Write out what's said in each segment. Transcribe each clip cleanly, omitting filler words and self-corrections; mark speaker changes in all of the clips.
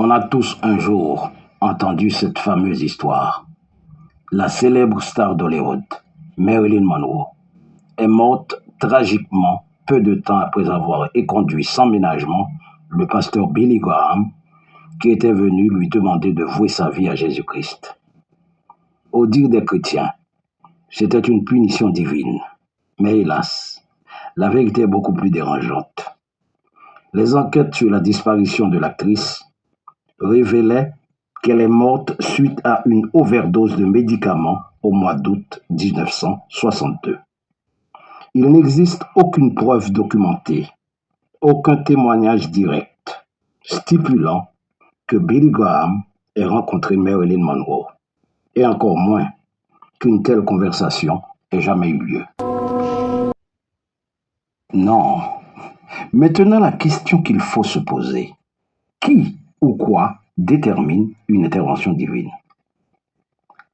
Speaker 1: On a tous un jour entendu cette fameuse histoire. La célèbre star d'Hollywood, Marilyn Monroe, est morte tragiquement peu de temps après avoir éconduit sans ménagement le pasteur Billy Graham, qui était venu lui demander de vouer sa vie à Jésus-Christ. Au dire des chrétiens, c'était une punition divine. Mais hélas, la vérité est beaucoup plus dérangeante. Les enquêtes sur la disparition de l'actrice révélaient qu'elle est morte suite à une overdose de médicaments au mois d'août 1962. Il n'existe aucune preuve documentée, aucun témoignage direct stipulant que Billy Graham ait rencontré Marilyn Monroe, et encore moins qu'une telle conversation ait jamais eu lieu. Non. Maintenant, la question qu'il faut se poser: qui ou quoi détermine une intervention divine?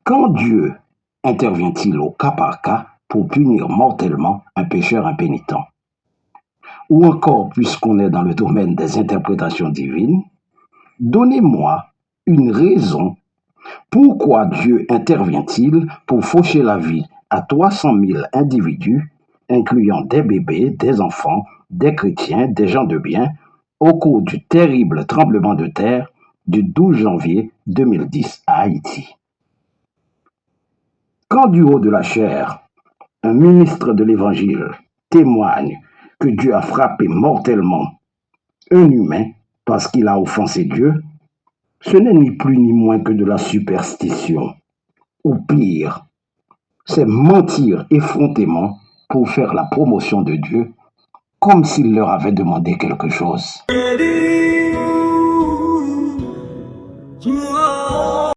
Speaker 1: Quand Dieu intervient-il au cas par cas pour punir mortellement un pécheur impénitent? Ou encore, puisqu'on est dans le domaine des interprétations divines, donnez-moi une raison pourquoi Dieu intervient-il pour faucher la vie à 300 000 individus, incluant des bébés, des enfants, des chrétiens, des gens de bien, au cours du terrible tremblement de terre du 12 janvier 2010 à Haïti? Quand du haut de la chair, un ministre de l'Évangile témoigne que Dieu a frappé mortellement un humain parce qu'il a offensé Dieu, ce n'est ni plus ni moins que de la superstition. Ou pire, c'est mentir effrontément pour faire la promotion de Dieu, comme s'il leur avait demandé quelque chose.